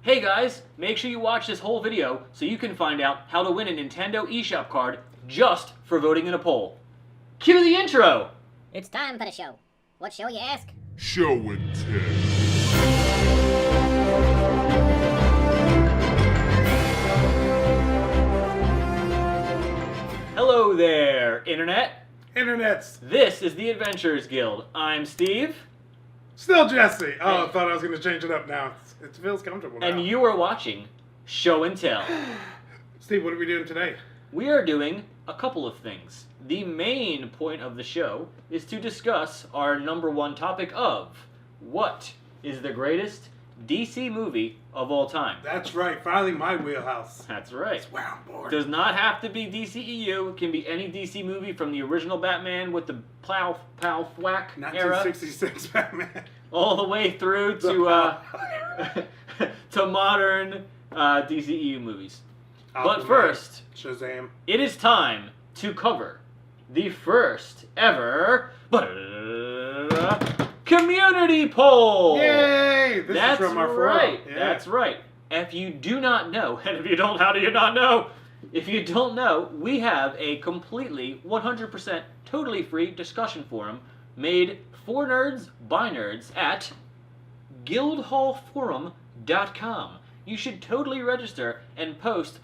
Hey guys, make sure you watch this whole video so you can find out how to win a Nintendo eShop card just for voting in a poll. Cue the intro! It's time for the show. What show, you ask? Show and tell. Hello there, Internet. Internets. This is the Adventurers Guild. I'm Steve. Still Jesse. Oh, I thought I was going to change it up now. It feels comfortable now. And you are watching Show and Tell. Steve, what are we doing today? We are doing a couple of things. The main point of the show is to discuss our number one topic of what is the greatest DC movie of all time. That's right. Finally, my wheelhouse. That's right. That's where I'm born. Does not have to be DCEU. It can be any DC movie from the original Batman with the plow, whack era, 1966 Batman. all the way through to to modern DCEU movies. But first, Shazam. it is time to cover the first ever community poll. Yay! This That's is from our right. forum. Yeah. That's right. If you do not know, and if you don't, how do you not know? If you don't know, we have a completely 100% totally free discussion forum made for nerds by nerds at guildhallforum.com. You should totally register and post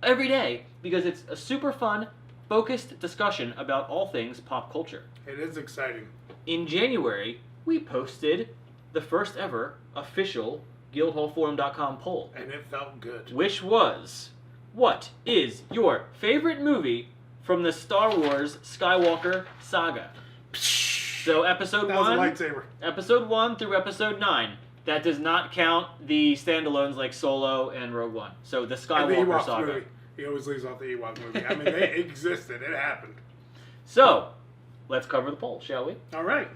every day because it's a super fun, focused discussion about all things pop culture. It is exciting. In January, we posted the first ever official guildhallforum.com poll, And it felt good. which was, what is your favorite movie from the Star Wars Skywalker saga? So episode That was a 1, lightsaber. episode 1 through episode 9. That does not count the standalones like Solo and Rogue One. So the And the Skywalker Ewok saga. movie. He always leaves off the Ewok movie. I mean, they existed. It happened. So, let's cover the poll, shall we? All right.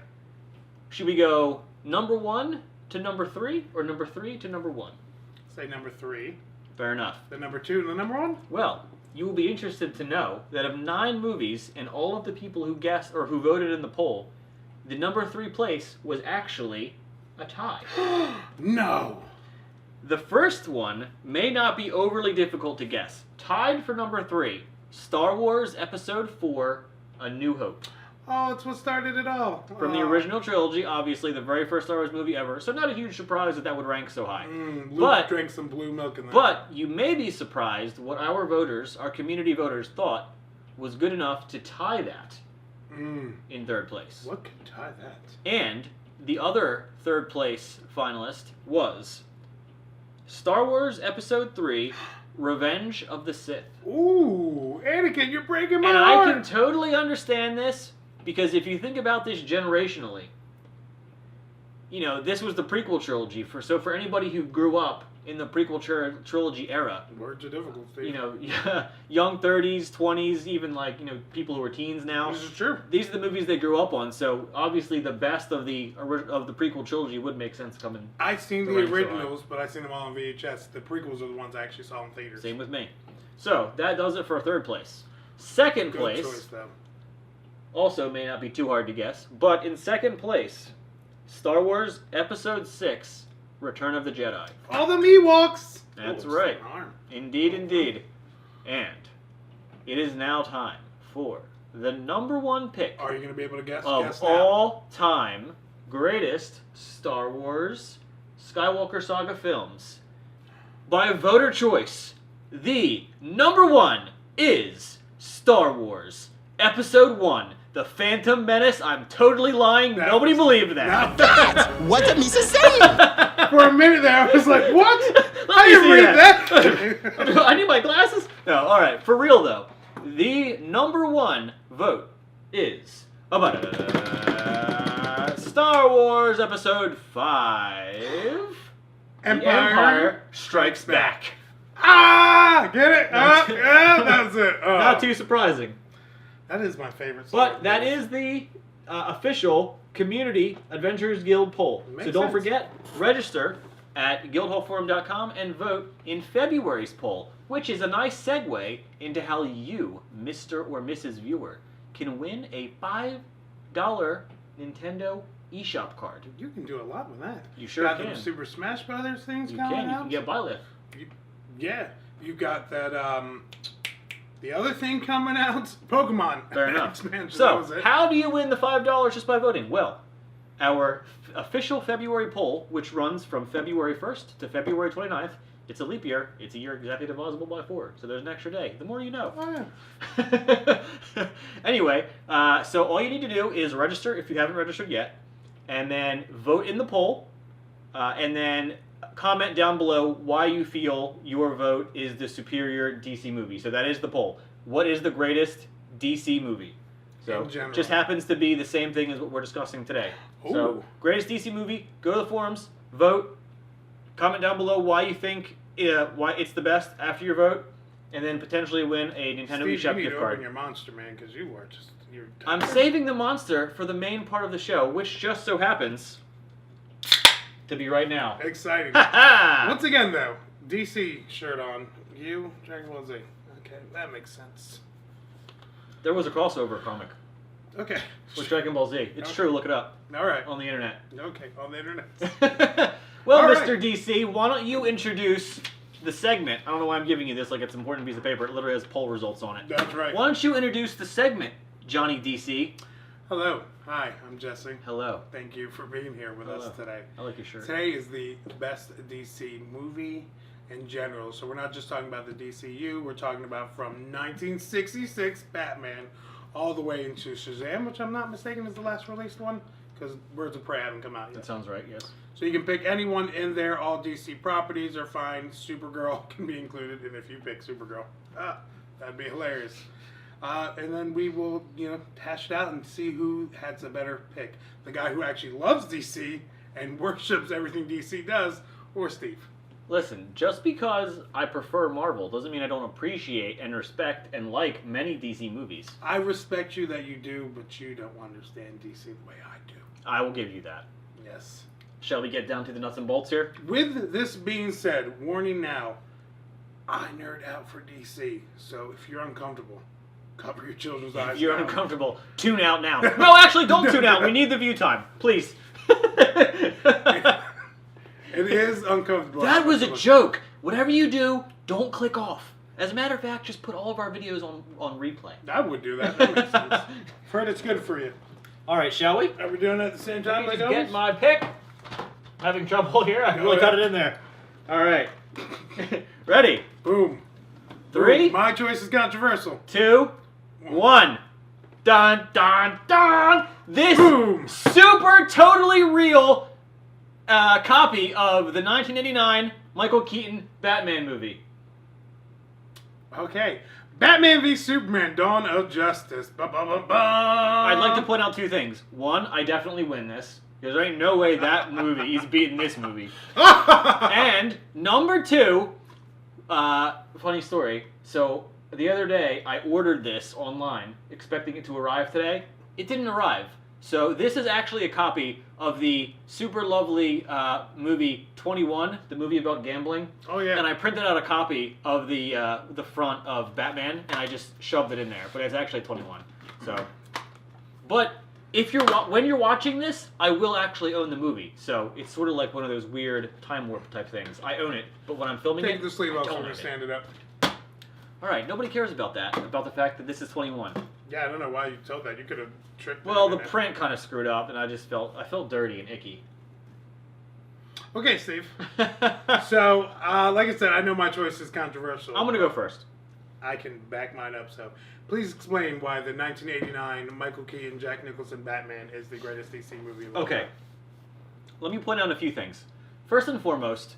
Should we go number 1 to number 3 or number 3 to number 1? Say number 3. Fair enough. The number 2 and the number 1? Well, you will be interested to know that of 9 movies and all of the people who guessed or who voted in the poll, the number 3 place was actually a tie. No. The first one may not be overly difficult to guess. Tied for number 3, Star Wars Episode 4, A New Hope. Oh, it's what started it all. From the original trilogy, obviously the very first Star Wars movie ever, so not a huge surprise that that would rank so high. Luke drank some blue milk in that. But you may be surprised what our voters, our community voters, thought was good enough to tie that in third place. What could tie that? And the other third place finalist was Star Wars Episode 3, Revenge of the Sith. Ooh, Anakin, you're breaking my And heart. I can totally understand this, because if you think about this generationally, you know, this was the prequel trilogy. So for anybody who grew up in the prequel trilogy era, Words are difficult, Steve. you know, young 30s, 20s, even like, you know, people who are teens now. This is true. These are the movies they grew up on, so obviously the best of the prequel trilogy would make sense coming. I've seen the Right, so originals, but I've seen them all on VHS. The prequels are the ones I actually saw in theaters. Same with me. So that does it for third place. Second Good place choice, though. also may not be too hard to guess, but in second place, Star Wars Episode 6, Return of the Jedi. All them Ewoks. That's Oh, right. it's an arm. Indeed, indeed. And it is now time for the number one pick Are you going to be able to guess? of Guess now. all time greatest Star Wars Skywalker Saga films. By voter choice, the number one is Star Wars Episode 1, The Phantom Menace. I'm totally lying. That Nobody was- believed that. What did Misa say? For a minute there, I was like, what? Let I me didn't see read that. I need my glasses. No, all right. For real though, the number one vote is Star Wars Episode 5. The Empire Strikes Back. Ah! Get it? Yeah, that's it. Oh. Not too surprising, That is my favorite song. but that is the official Community Adventurers Guild poll. So Makes don't sense. forget, register at guildhallforum.com and vote in February's poll, which is a nice segue into how you, Mr. or Mrs. Viewer, can win a $5 Nintendo eShop card. You can do a lot with that. You sure got can. Them Super Smash Brothers things You coming can. You out. can get Byleth. Yeah, you got that. The other thing coming out, Pokemon. Fair enough. Expansion, that So, was it. how do you win the $5 just by voting? Well, our official February poll, which runs from February 1st to February 29th, it's a leap year. It's a year exactly divisible by 4. So there's an extra day. The more you know. Oh, yeah. Anyway, so all you need to do is register if you haven't registered yet, and then vote in the poll, and then comment down below why you feel your vote is the superior DC movie. So that is the poll. What is the greatest DC movie? So In general. just happens to be the same thing as what we're discussing today. So Ooh. greatest DC movie, go to the forums, vote, comment down below why you think why it's the best after your vote, and then potentially win a Nintendo Steve, eShop you need gift to card. open your monster, man, because you are just... You're I'm saving the monster for the main part of the show, which just so happens to be right now. exciting. Ha Once again, though, DC shirt on. You, Dragon Ball Z. Okay, that makes sense. There was a crossover comic Okay. with Dragon Ball Z. It's Okay. true, look it up All right. on the internet. Okay, on the internet. Well, All Mr. right. DC, why don't you introduce the segment? I don't know why I'm giving you this like it's an important piece of paper. It literally has poll results on it. That's right. Why don't you introduce the segment, Johnny DC? Hello. Hi, I'm Jesse. Hello. Thank you for being here with Hello. us today. I like your shirt. Today is the best DC movie in general. So we're not just talking about the DCU. We're talking about from 1966 Batman all the way into Shazam, which I'm not mistaken is the last released one, because Birds of Prey haven't come out That yet. sounds right, yes. So you can pick anyone in there. All DC properties are fine. Supergirl can be included, and if you pick Supergirl, that'd be hilarious. And then we will, hash it out and see who has a better pick. The guy who actually loves DC and worships everything DC does, or Steve. Listen, just because I prefer Marvel doesn't mean I don't appreciate and respect and like many DC movies. I respect you that you do, but you don't understand DC the way I do. I will give you that. Yes. Shall we get down to the nuts and bolts here? With this being said, warning now, I nerd out for DC, so if you're uncomfortable, cover your children's eyes. If you're now. uncomfortable, tune out now. No, actually, don't tune out. We need the view time. Please. It is uncomfortable. That was a joke. Whatever you do, don't click off. As a matter of fact, just put all of our videos on replay. I would do that. That makes sense. I've heard it's good for you. All right, shall we? Are we doing it at the same time? Let me Like just always? get my pick. Having trouble here. I Go really got ahead. it in there. All right. Ready? Boom. 3, Boom. My choice is controversial. 2, 1. Dun, dun, dun. This Boom. super totally real copy of the 1989 Michael Keaton Batman movie. Okay. Batman v Superman: Dawn of Justice. Ba-ba-ba-ba. I'd like to point out 2 things. 1, I definitely win this. Because there ain't no way that movie is beating this movie. And number 2, funny story. So the other day I ordered this online, expecting it to arrive today. It didn't arrive. So this is actually a copy of the super lovely movie 21, the movie about gambling. Oh yeah. And I printed out a copy of the front of Batman, and I just shoved it in there. But it's actually 21. So, but if when you're watching this, I will actually own the movie. So it's sort of like one of those weird time warp type things. I own it, but when I'm filming Take it, the sleeve I off don't so own we it. stand it up. All right, nobody cares about that. About the fact that this is 21. Yeah, I don't know why you told that. You could have tricked. Well, me the in it. print kind of screwed up, and I felt dirty and icky. Okay, Steve. So, like I said, I know my choice is controversial. I'm gonna go first. I can back mine up. So, please explain why the 1989 Michael Keaton, Jack Nicholson Batman is the greatest DC movie of all Okay. time. Let me point out a few things. First and foremost,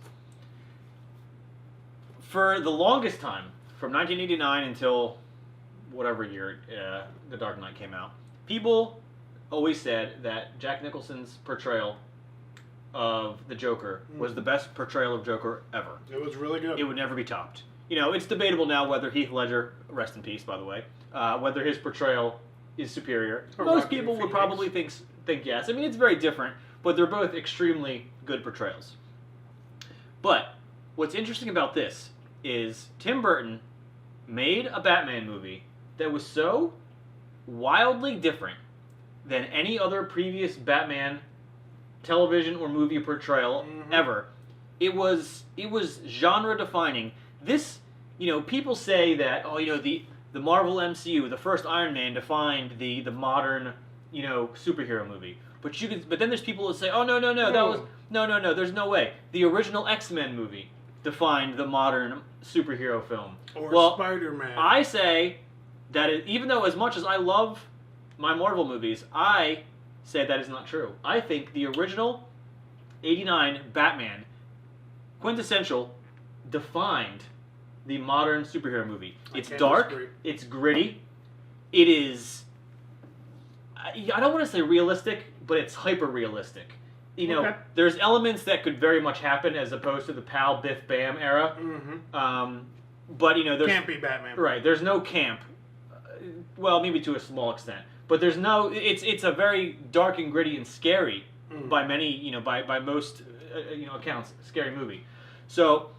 for the longest time, from 1989 until whatever year The Dark Knight came out, people always said that Jack Nicholson's portrayal of the Joker was the best portrayal of Joker ever. It was really good. It would never be topped. You know, it's debatable now whether Heath Ledger, rest in peace, by the way, whether his portrayal is superior. Or Most Joaquin people would Phoenix. probably think yes. I mean, it's very different, but they're both extremely good portrayals. But what's interesting about this is Tim Burton made a Batman movie that was so wildly different than any other previous Batman television or movie portrayal ever. It was genre defining. This, people say that the Marvel MCU, the first Iron Man defined the modern, superhero movie. But then there's people that say, oh no, there's no way. The original X-Men movie defined the modern superhero film. Or Spider-Man. I say that even though as much as I love my Marvel movies, I say that is not true. I think the original 89 Batman, quintessential, defined the modern superhero movie. It's dark, disagree. It's gritty, it is, I don't want to say realistic, but it's hyper-realistic. Okay. There's elements that could very much happen as opposed to the Pal Biff Bam era. But there's Can't be Batman. Right. There's no camp. Well, maybe to a small extent, but there's no. It's a very dark and gritty and scary by many by most accounts. Scary movie. So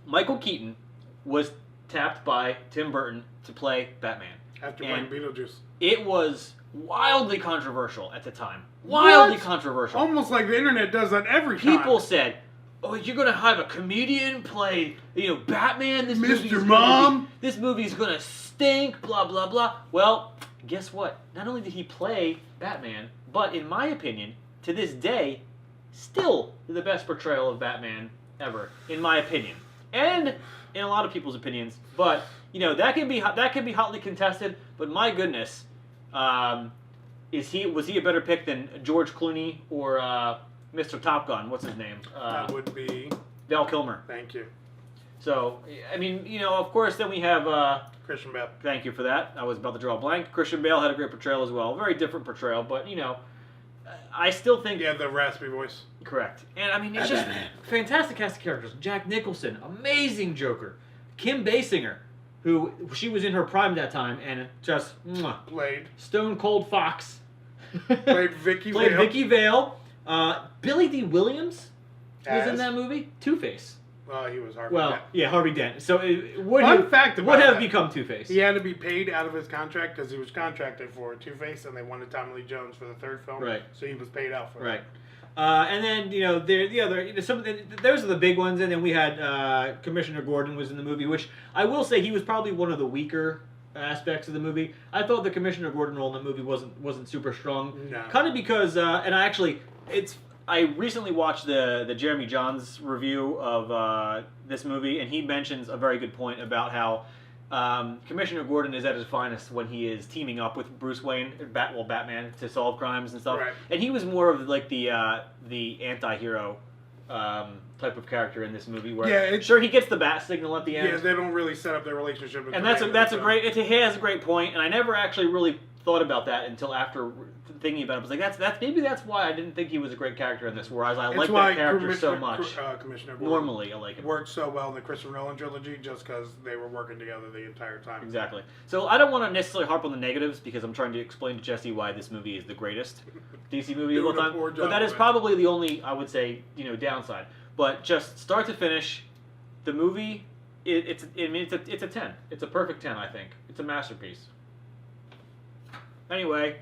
Michael Keaton was tapped by Tim Burton to play Batman After playing Beetlejuice. It was wildly controversial at the time. Wildly controversial. Almost like the internet does that every time. People said, "Oh, you're gonna have a comedian play, Batman? This movie's gonna stink." Blah blah blah. Well, guess what? Not only did he play Batman, but in my opinion, to this day, still the best portrayal of Batman ever, in my opinion, and in a lot of people's opinions. But that can be hotly contested. But my goodness. Was he a better pick than George Clooney or Mr. Top Gun? What's his name? That would be Val Kilmer. Thank you. So I mean, of course, then we have Christian Bale. Thank you for that. I was about to draw a blank. Christian Bale had a great portrayal as well. Very different portrayal, but I still think the raspy voice. Correct. And I mean, it's just fantastic cast of characters. Jack Nicholson, amazing Joker. Kim Basinger, who she was in her prime that time, and just Played Stone Cold Fox. Played Vicky Vale. Played Vicky Vale. Billy D. Williams was in that movie. Two-Face. He was Harvey Dent. Yeah, Harvey Dent. So it would Fun fact about have that. become Two-Face. He had to be paid out of his contract because he was contracted for Two-Face, and they wanted Tommy Lee Jones for the third film. Right. So he was paid out for it. Right. And then the other those are the big ones, and then we had Commissioner Gordon was in the movie, which I will say he was probably one of the weaker aspects of the movie. I thought the Commissioner Gordon role in the movie wasn't super strong. No. Kind of because I recently watched the Jeremy Johns review of this movie, and he mentions a very good point about how Commissioner Gordon is at his finest when he is teaming up with Bruce Wayne, Batman, to solve crimes and stuff. Right. And he was more of like the anti-hero type of character in this movie. Where sure he gets the bat signal at the end. Yeah, they don't really set up their relationship. And that's a great. He has a great point, and I never actually really thought about that until after thinking about it. I was like, maybe that's why I didn't think he was a great character in this. Whereas I like that character so much. Commissioner Gordon normally, I like him. Worked so well in the Christopher Nolan trilogy just because they were working together the entire time. Exactly. So I don't want to necessarily harp on the negatives because I'm trying to explain to Jesse why this movie is the greatest DC movie of all time. But that is probably the only, I would say, downside. But just start to finish, the movie, it's a 10. It's a perfect 10, I think. It's a masterpiece. Anyway,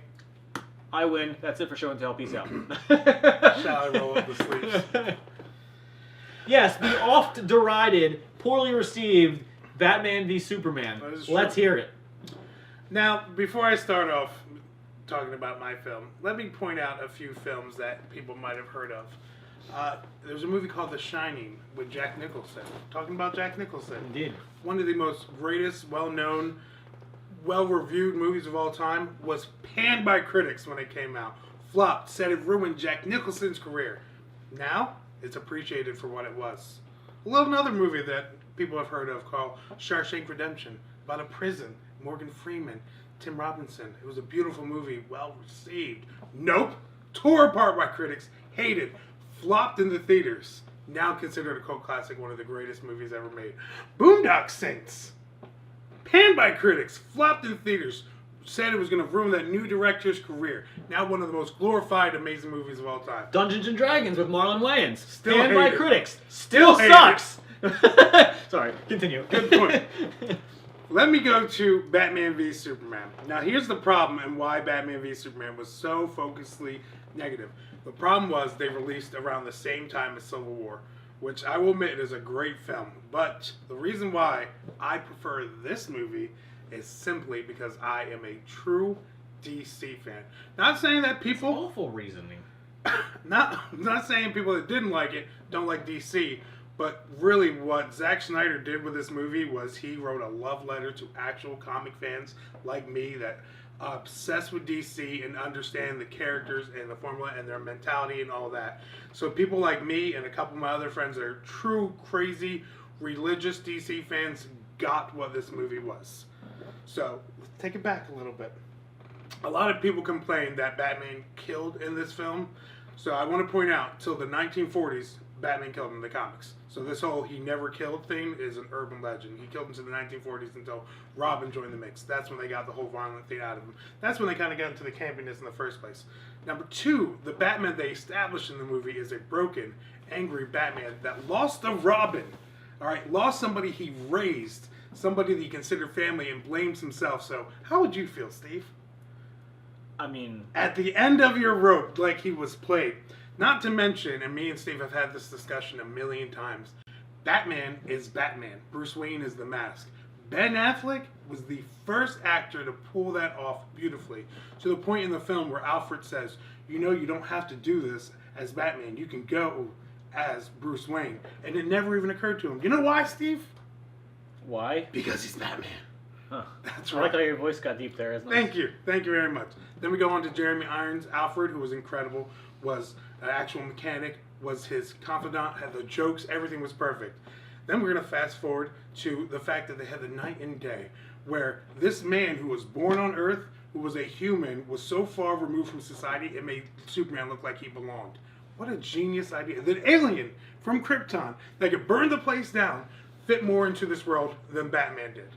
I win. That's it for show and tell. Peace out. Shall I roll up the sleeves? Yes, the oft-derided, poorly received Batman v Superman. Let's hear it. Now, before I start off talking about my film, let me point out a few films that people might have heard of. There's a movie called The Shining with Jack Nicholson. Talking about Jack Nicholson. Indeed. One of the most greatest, well-known, well-reviewed movies of all time, was panned by critics when it came out. Flopped, said it ruined Jack Nicholson's career. Now, it's appreciated for what it was. I love another movie that people have heard of called Shawshank Redemption, about a prison, Morgan Freeman, Tim Robinson. It was a beautiful movie, well-received. Nope. Tore apart by critics, hated, flopped in the theaters. Now considered a cult classic, one of the greatest movies ever made. Boondock Saints. Panned by critics, flopped in theaters, said it was going to ruin that new director's career. Now one of the most glorified, amazing movies of all time. Dungeons and Dragons with Marlon Wayans. Still panned by hated. critics. Still sucks. Sorry, continue. Good point. Let me go to Batman v Superman. Now here's the problem and why Batman v Superman was so focusedly negative. The problem was they released around the same time as Civil War, which I will admit is a great film. But the reason why I prefer this movie is simply because I am a true DC fan. Not saying that people... Awful reasoning. not saying people that didn't like it don't like DC, but really what Zack Snyder did with this movie was he wrote a love letter to actual comic fans like me that are obsessed with DC and understand the characters and the formula and their mentality and all that. So people like me and a couple of my other friends that are true, crazy, religious DC fans got what this movie was. So, let's take it back a little bit. A lot of people complain that Batman killed in this film. So I want to point out, till the 1940s, Batman killed in the comics. So this whole he never killed thing is an urban legend. He killed into the 1940s until Robin joined the mix. That's when they got the whole violent thing out of him. That's when they kind of got into the campiness in the first place. Number two, the Batman they established in the movie is a broken, angry Batman that lost a Robin. All right, lost somebody he raised, somebody that he considered family, and blames himself. So how would you feel, Steve? I mean... At the end of your rope, like he was played. Not to mention, and me and Steve have had this discussion a million times, Batman is Batman. Bruce Wayne is the mask. Ben Affleck was the first actor to pull that off beautifully. To the point in the film where Alfred says, you know, you don't have to do this as Batman. You can go as Bruce Wayne. And it never even occurred to him. You know why, Steve? Why? Because he's Batman. Huh. That's I right. like how your voice got deep there. Isn't it? Thank you. Thank you very much. Then we go on to Jeremy Irons. Alfred, who was incredible, was an actual mechanic, was his confidant, had the jokes, everything was perfect. Then we're going to fast forward to the fact that they had the night and day, where this man who was born on Earth, who was a human, was so far removed from society, it made Superman look like he belonged. What a genius idea. The alien from Krypton that could burn the place down fit more into this world than Batman did.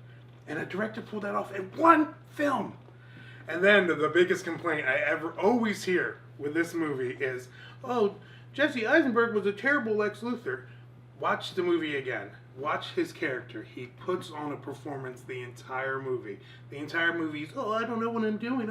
And a director pulled that off in one film. And then the biggest complaint I ever always hear with this movie is, oh, Jesse Eisenberg was a terrible Lex Luthor. Watch the movie again. Watch his character. He puts on a performance the entire movie. The entire movie is, oh, I don't know what I'm doing,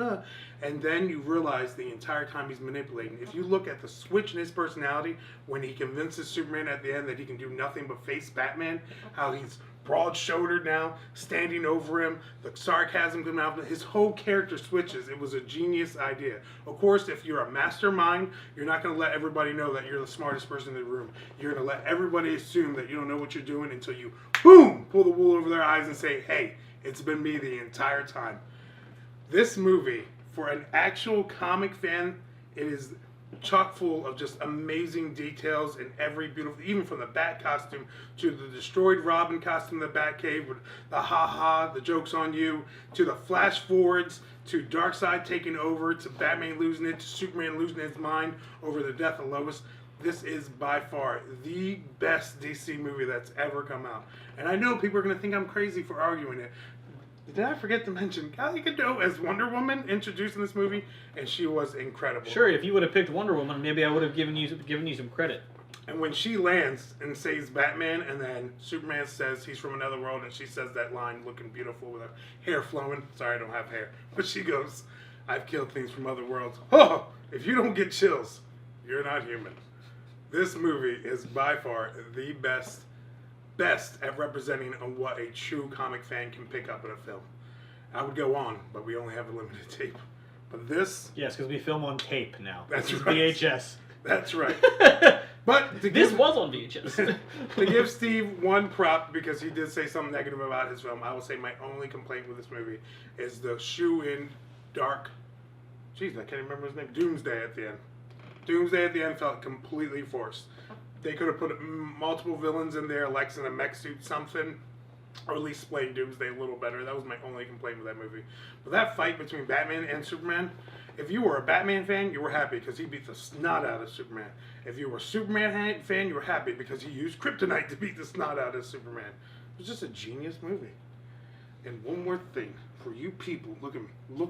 And then you realize the entire time he's manipulating. If you look at the switch in his personality, when he convinces Superman at the end that he can do nothing but face Batman, how he's broad-shouldered now, standing over him, the sarcasm coming out, his whole character switches. It was a genius idea. Of course, if you're a mastermind, you're not going to let everybody know that you're the smartest person in the room. You're going to let everybody assume that you don't know what you're doing until you, boom, pull the wool over their eyes and say, hey, it's been me the entire time. This movie, for an actual comic fan, it is chock full of just amazing details and every beautiful, even from the Bat costume to the destroyed Robin costume in the Batcave with the ha-ha, the joke's on you, to the flash forwards, to Darkseid taking over, to Batman losing it, to Superman losing his mind over the death of Lois. This is by far the best DC movie that's ever come out. And I know people are going to think I'm crazy for arguing it. Did I forget to mention Gal Gadot as Wonder Woman introduced in this movie, and she was incredible. Sure, if you would have picked Wonder Woman, maybe I would have given you some credit. And when she lands and says Batman, and then Superman says he's from another world, and she says that line looking beautiful with her hair flowing. Sorry, I don't have hair. But she goes, I've killed things from other worlds. Oh, if you don't get chills, you're not human. This movie is by far the best at representing on what a true comic fan can pick up in a film. I would go on, but we only have a limited tape. But this... Yes, because we film on tape now. That's It's right. VHS. That's right. But This was on VHS. to give Steve one prop, because he did say something negative about his film, I will say my only complaint with this movie is the shoe-in dark... Jeez, I can't remember his name. Doomsday at the end. Doomsday at the end felt completely forced. They could have put multiple villains in there, Lex in a mech suit, something, or at least explain Doomsday a little better. That was my only complaint with that movie. But that fight between Batman and Superman, if you were a Batman fan, you were happy because he beat the snot out of Superman. If you were a Superman fan, you were happy because he used kryptonite to beat the snot out of Superman. It was just a genius movie. And one more thing, for you people, look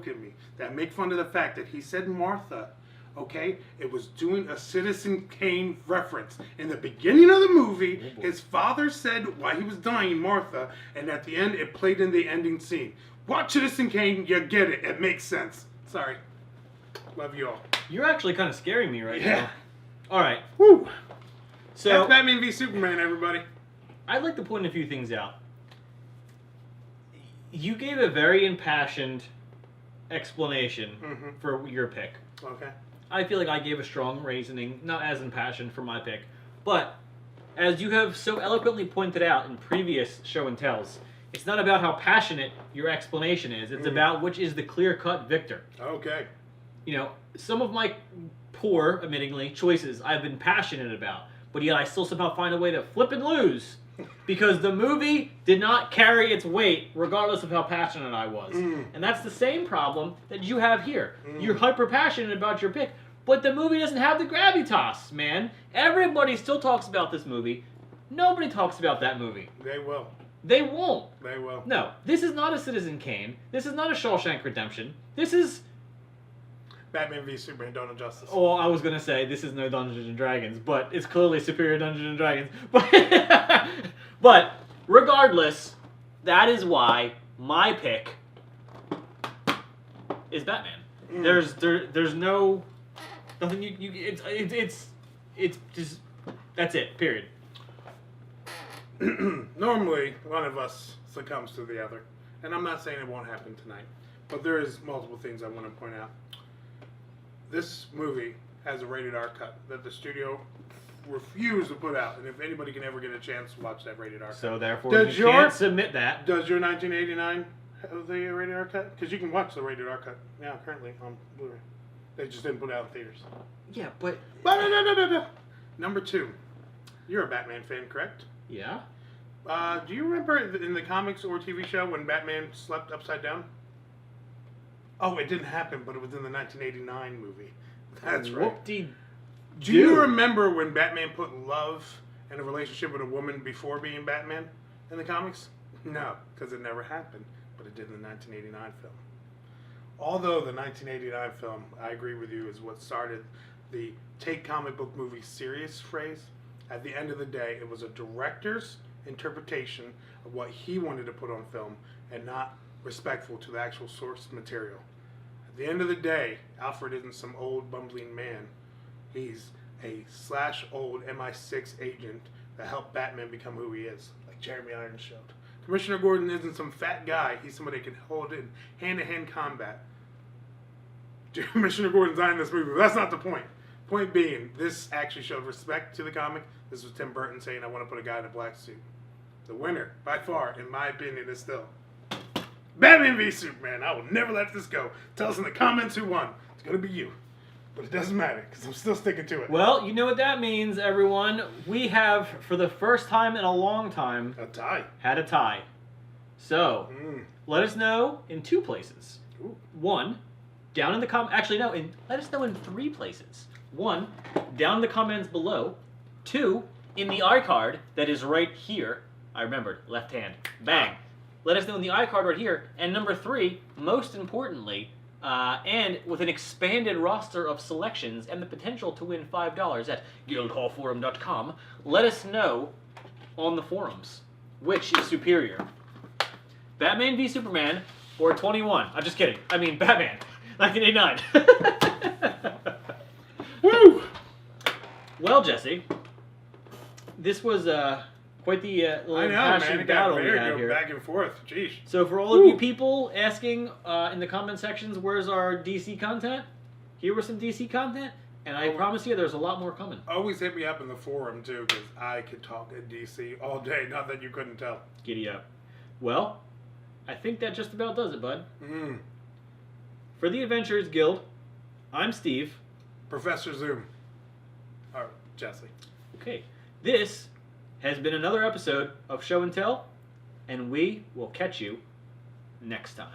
at me, that make fun of the fact that he said Martha. Okay, it was doing a Citizen Kane reference. In the beginning of the movie, his father said while he was dying, Martha, and at the end, it played in the ending scene. Watch Citizen Kane, you get it. It makes sense. Sorry. Love you all. You're actually kind of scaring me right Yeah. now. All right. Woo! So That's Batman v Superman, everybody. I'd like to point a few things out. You gave a very impassioned explanation for your pick. Okay. I feel like I gave a strong reasoning, not as impassioned for my pick, but as you have so eloquently pointed out in previous show and tells, it's not about how passionate your explanation is. It's about which is the clear-cut victor. Okay. You know, some of my poor, admittingly, choices I've been passionate about, but yet I still somehow find a way to flip and lose because the movie did not carry its weight regardless of how passionate I was. And that's the same problem that you have here. You're hyper passionate about your pick, but the movie doesn't have the gravitas, man. Everybody still talks about this movie. Nobody talks about that movie. They will. They won't. They will. No, this is not a Citizen Kane. This is not a Shawshank Redemption. This is... Batman v Superman: Dawn of Justice. Oh, I was gonna say this is no Dungeons and Dragons, but it's clearly superior Dungeons and Dragons. But regardless, that is why my pick is Batman. There's no nothing you it's just that's it. Period. Normally, one of us succumbs to the other, and I'm not saying it won't happen tonight, but there is multiple things I want to point out. This movie has a rated R cut that the studio refused to put out, and if anybody can ever get a chance to watch that rated R cut. So therefore, Does you can't submit that. Does your 1989 have the rated R cut? Because you can watch the rated R cut now currently on Blu-ray. They just didn't put it out in theaters. Yeah, but No. Number 2, you're a Batman fan, correct? yeah. Do you remember in the comics or TV show when Batman slept upside down? Oh, it didn't happen, but it was in the 1989 movie. That's right. Whoop-de-doo. Do you remember when Batman put love in a relationship with a woman before being Batman in the comics? No, because it never happened, but it did in the 1989 film. Although the 1989 film, I agree with you, is what started the take comic book movie serious phrase, at the end of the day, it was a director's interpretation of what he wanted to put on film and not respectful to the actual source material. At the end of the day, Alfred isn't some old bumbling man. He's a old MI6 agent that helped Batman become who he is, like Jeremy Irons showed. Commissioner Gordon isn't some fat guy. He's somebody that can hold in hand-to-hand combat. Commissioner Gordon's not in this movie, but that's not the point. Point being, this actually showed respect to the comic. This was Tim Burton saying, I want to put a guy in a black suit. The winner, by far, in my opinion, is still Batman v Superman. I will never let this go. Tell us in the comments who won. It's going to be you. But it doesn't matter, because I'm still sticking to it. Well, you know what that means, everyone. We have, for the first time in a long time, A tie. had a tie. So, let us know in 2 places. Ooh. 1, down in the actually no, let us know in 3 places. 1, down in the comments below. 2, in the iCard that is right here. I remembered, left hand. Bang. Let us know in the iCard right here. And number 3, most importantly, and with an expanded roster of selections and the potential to win $5 at guildhallforum.com, let us know on the forums which is superior. Batman v Superman or 21. I'm just kidding. I mean Batman. 1989. Woo! Well, Jesse, this was quite the little I know, man. passionate It got battle we very had go here. back and forth. Jeez. So for all of you people asking in the comment sections, where's our DC content? Here was some DC content, and I promise you there's a lot more coming. Always hit me up in the forum, too, because I could talk at DC all day. Not that you couldn't tell. Giddy up. Well, I think that just about does it, bud. For the Adventurers Guild, I'm Steve. Professor Zoom. Or Jesse. Okay, this has been another episode of Show and Tell, and we will catch you next time.